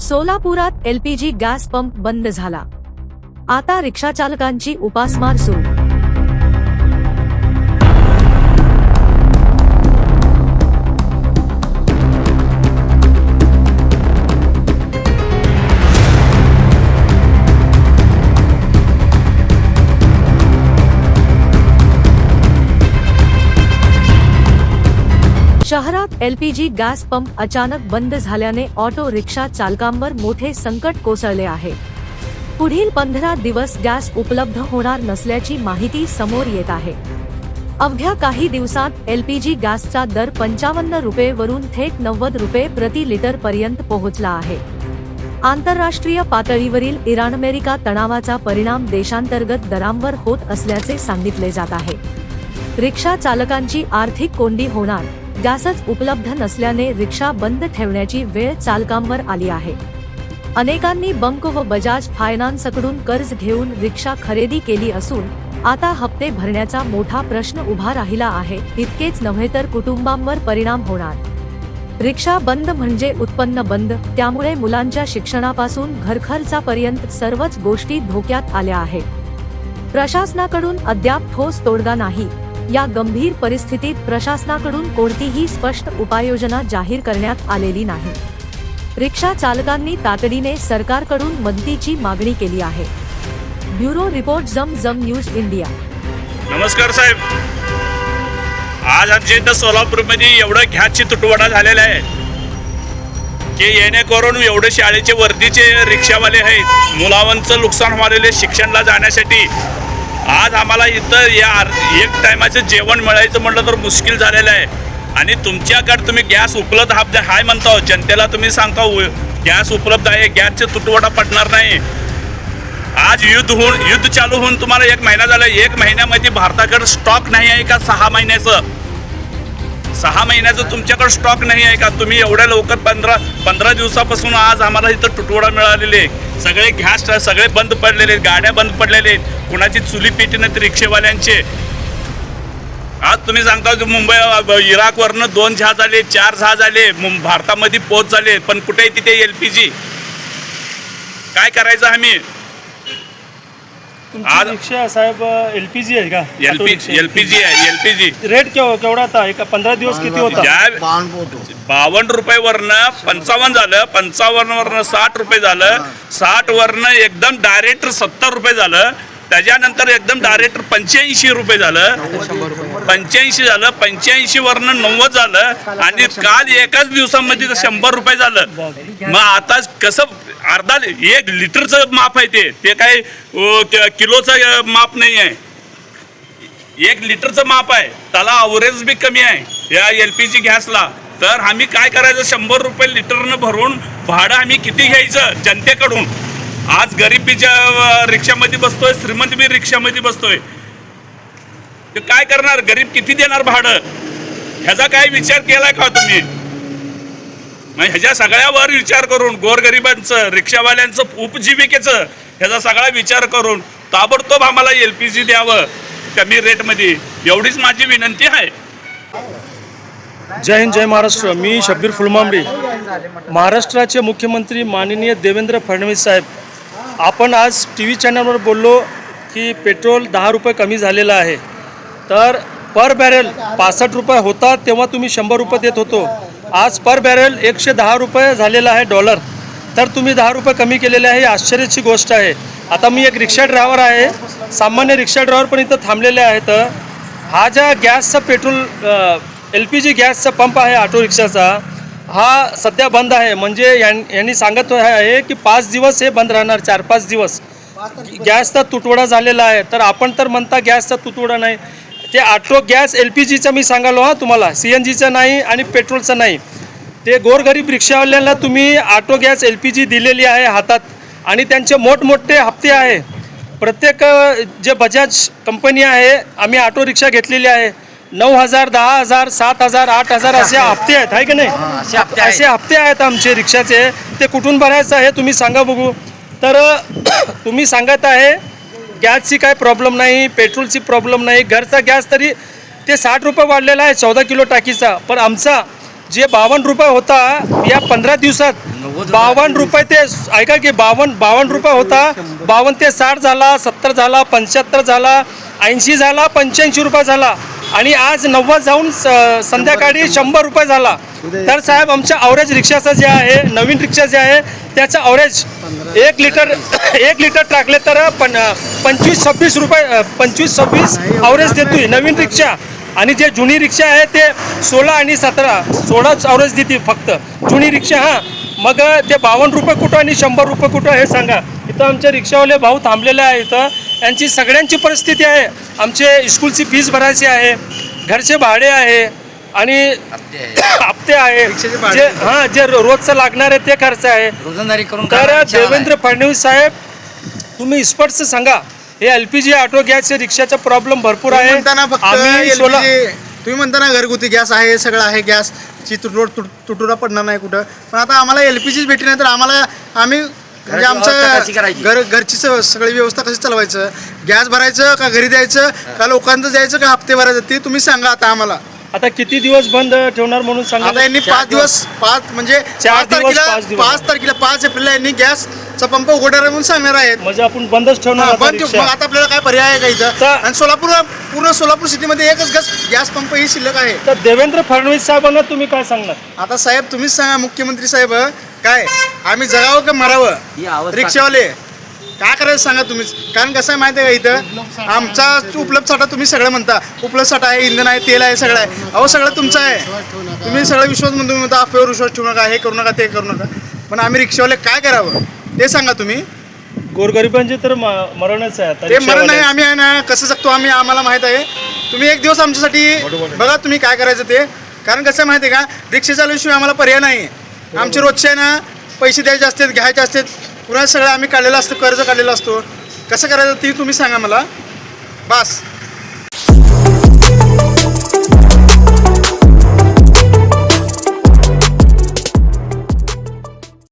सोलापुरात LPG gas pump बंद झाला. आता रिक्षाचालकांची उपासमार सुरू. शहरात एलपीजी गॅस पंप अचानक बंद झाल्याने ऑटो रिक्षा चालकांवर मोठे संकट कोसळले आहे. पुढील 15 दिवस गॅस उपलब्ध होणार नसल्याची माहिती समोर येत आहे. अवघ्या काही दिवसात एलपीजी गॅसचा दर 55 रुपये वरून थेट 90 रुपये प्रति लिटर पर्यंत पोहोचला आहे. आंतरराष्ट्रीय पातळीवरील इराण-अमेरिका तणावाचा परिणाम देशांतर्गत दरांवर होत असल्याचे सांगितले जात आहे. रिक्षा चालकांची आर्थिक कोंडी होणार. गॅसच उपलब्ध नसल्याने रिक्षा बंद ठेवण्याची वेळ चालकांवर आली आहे. अनेकांनी बंक व बजाज फायनान्सकडून कर्ज घेऊन रिक्षा खरेदी केली असून आता हप्ते भरण्याचा मोठा प्रश्न उभा राहिला आहे. इतकेच नव्हे तर कुटुंबांवर परिणाम होणार. रिक्षा बंद म्हणजे उत्पन्न बंद. त्यामुळे मुलांच्या शिक्षणापासून घरखर्चापर्यंत सर्वच गोष्टी धोक्यात आल्या आहेत. प्रशासनाकडून अद्याप ठोस तोडगा नाही. या गंभीर परिस्थितीत प्रशासनाकडून कोणतीही स्पष्ट उपाययोजना जाहीर करण्यात आलेली नाही. रिक्षा चालकांनी तातडीने सरकारकडून मदतीची मागणी केली आहे. ब्युरो रिपोर्ट जम न्यूज इंडिया. नमस्कार साहेब, आज आमच्या इथं सोलापूरमध्ये एवढं गॅसची तुटवडा झालेला आहे की येणेकरून एवढे शाळेचे वर्दीचे रिक्षावाले आहेत, मुलांचं नुकसान व्हालेले शिक्षणाला जाण्यासाठी. आज आम्हाला इथं या एक टायमाचं जेवण मिळायचं म्हटलं तर मुश्किल झालेलं आहे. आणि तुमच्याकडे तुम्ही गॅस उपलब्ध आहे म्हणता, जनतेला तुम्ही सांगता गॅस उपलब्ध आहे, गॅसचे तुटवडा पडणार नाही. आज युद्ध चालू होऊन तुम्हाला 1 महिना झाला. 1 महिन्यामध्ये भारताकडे स्टॉक नाही आहे का? 6 महिन्याचं तुमच्याकडे स्टॉक नाही आहे का? तुम्ही एवढ्या लवकर 15 दिवसापासून आज आम्हाला इथं तुटवडा मिळालेले. सगळे गॅस सगळे बंद पडलेले, गाड्या बंद पडलेले आहेत. कुणाची चुली पेटी नाही रिक्षेवाल्यांचे. आज तुम्ही सांगता मुंबई इराकवरनं 2 जहाज आले, 4 जहाज आले, भारतामध्ये पोच झाले, पण कुठे तिथे एलपीजी? काय करायचं आम्ही? आज रिक्षा साहेब एलपीजी आहे का? एलपीजी आहे. एलपीजी रेट केवढा आता? 15 दिवस किती होता? 52 रुपयेवरनं 55 झालं, 55 वरनं 60 रुपये झालं, 60 वरनं एकदम डायरेक्ट 70 रुपये झालं, त्याच्यानंतर एकदम डायरेक्ट 85 रुपये झालं, 85 झालं, 85 वरनं 90 झालं, आणि काल एकाच दिवसामध्ये 100 रुपये झालं. मग आता कसं? अर्धा 1 लिटरचं माप आहे ते काय किलोचं माप नाही आहे. 1 लिटरचं माप आहे, त्याला अवरेज बी कमी आहे या एलपीजी गॅसला. तर आम्ही काय करायचं? 100 रुपये लिटरनं भरून भाडं आम्ही किती घ्यायचं जनतेकडून? आज गरिबीच्या रिक्षामध्ये बसतोय, श्रीमंत बी रिक्षामध्ये बसतोय. तर काय करणार? गरीब किती देणार भाडं? ह्याचा काय विचार केलाय का तुम्ही? मग ह्याच्या सगळ्यावर विचार करून गोरगरिबांचं, रिक्षावाल्यांचं, उपजीविकेचं ह्याचा सगळा विचार करून ताबडतोब आम्हाला एलपीजी द्यावं कमी रेटमध्ये, एवढीच माझी विनंती आहे. जय हिंद, जय महाराष्ट्र. मी शब्बीर फुलमांबरी. महाराष्ट्राचे मुख्यमंत्री माननीय देवेंद्र फडणवीस साहेब, आपण आज TV चॅनलवर बोललो की पेट्रोल 10 रुपये कमी झालेलं आहे. तर पर बॅरेल 65 रुपये होता तेव्हा तुम्ही 100 रुपये देत होतो. आज पर बॅरेल 110 रुपये झालेला आहे डॉलर. तर तुम्ही 10 रुपये कमी केलेले आहे, ही आश्चर्याची गोष्ट आहे. आता मी एक रिक्षा ड्रायव्हर आहे, सामान्य रिक्षा ड्रायव्हर पण इथं थांबलेले आहेत. हा ज्या गॅसचा पेट्रोल एलपीजी गॅसचा पंप आहे ऑटो रिक्षाचा, हा सध्या बंद आहे. म्हणजे यांनी सांगत आहे की 5 दिवस हे बंद राहणार, 4-5 दिवस. गॅसचा तुटवडा झालेला आहे. तर आपण तर म्हणता गॅसचा तुटवडा नाही, ते ऑटो गॅस एलपीजीचा मी सांगालो हा तुम्हाला, CNGचा नाही आणि पेट्रोलचा नाही. ते गोरगरीब रिक्षावाल्यांना तुम्ही ऑटो गॅस एलपीजी दिलेली आहे हातात, आणि त्यांचे मोठमोठे हप्ते आहे. प्रत्येक जे बजाज कंपनी आहे, आम्ही ऑटो रिक्षा घेतलेली आहे, 9,000, 10,000, 7,000, 8,000 असे हप्ते आहेत, आहे की नाही? असे हप्ते आहेत आमचे रिक्षाचे. ते कुठून भरायचं आहे तुम्ही सांगा बघू. तर तुम्ही सांगत आहे गॅसची काय प्रॉब्लेम नाही, पेट्रोलची प्रॉब्लेम नाही, घरचा गॅस तरी ते 60 रुपये वाढलेला आहे 14 किलो टाकीचा. पण आमचा जे 52 रुपये होता या 15 दिवसात 52 रुपये ते ऐका की 52 रुपये होता 52 ते 60 झाला, 70 झाला, 75 झाला, 80 झाला, 85 रुपये झाला आणि आज 90 जाऊन संध्याकाळी 100 रुपये झाला. तर साहेब आमच्या ॲव्हरेज रिक्षाचं जे आहे नवीन रिक्षा जे आहे त्याचं ॲव्हरेज 1 लिटर टाकले तर 25-26 रुपये 25-26 ॲव्हरेज देतोय नवीन रिक्षा. आणि जे जुनी रिक्षा आहे ते 16 आणि 16च ॲव्हरेज देते फक्त जुनी रिक्षा. हां मग ते 52 रुपये कुठं आणि 100 रुपये कुठं हे सांगा. इथं आमचे रिक्षावाले भाऊ थांबलेले आहे. इथं यांची सगळ्यांची परिस्थिती आहे. आमचे स्कूलची फीस भरायची आहे, घरचे भाडे आहे आणि हप्ते आहे, जे रोजचं लागणार आहे ते खर्च आहे. तर देवेंद्र फडणवीस साहेब तुम्ही स्पष्ट सांगा हे LPG ऑटो गॅस रिक्षाचा प्रॉब्लेम भरपूर आहे. तुम्ही म्हणता ना घरगुती गॅस आहे, सगळं आहे, गॅसची तुटुरा पडणार नाही कुठं. पण आता आम्हाला LPGच भेटली नाही तर आम्ही म्हणजे आमचं घरची सगळी व्यवस्था कशी चालवायचं, गॅस भरायचं का घरी द्यायचं का लोकांचं द्यायचं का हप्ते भरायचं ते तुम्ही सांगा आता आम्हाला. आता किती दिवस बंद ठेवणार म्हणून सांगा. आता यांनी 5 दिवस 5 म्हणजे 5 तारखेला 5 एप्रिलला यांनी गॅसचा पंप उघडणार म्हणून सांगणार आहेत. म्हणजे आपण बंदच ठेवणार. मग आता आपल्याला काय पर्याय आहे का इथं. आणि पूर्ण सोलापूर सिटीमध्ये एकच गॅस पंप ही शिल्लक आहे. तर देवेंद्र फडणवीस साहेबांना तुम्ही काय सांगणार. आता साहेब तुम्हीच सांगा मुख्यमंत्री साहेब काय आम्ही जगावं का मरावं. रिक्षावाले काय करायचं सांगा तुम्हीच. कारण कसं आहे माहिती आहे का इथं आमचा उपलब्ध साठा तुम्ही सगळं म्हणता उपलब्ध साठा आहे, इंधन आहे, तेल आहे, सगळं आहे. अहो सगळं तुमचं आहे. तुम्ही सगळं विश्वास म्हणता अफवेवर विश्वास ठेवू नका, हे करू नका, ते करू नका. पण आम्ही रिक्षावाले काय करावं ते सांगा तुम्ही. गोरगरिबांचे तर मरणच आहे आता. ते मरण नाही आम्ही आहे ना कसं जगतो आम्ही आम्हाला माहीत आहे. तुम्ही एक दिवस आमच्यासाठी बघा तुम्ही काय करायचं ते. कारण कसं आहे माहिती आहे का रिक्षा चालवल्याशिवाय आम्हाला पर्याय नाही. आमचे रोजचे आहे ना पैसे द्यायचे असतात, घ्यायचे असतात, पुन्हा सगळं आम्ही काढलेलं असतं, कर्ज काढलेलं असतो. कसं करायचं ती तुम्ही सांगा मला. बस.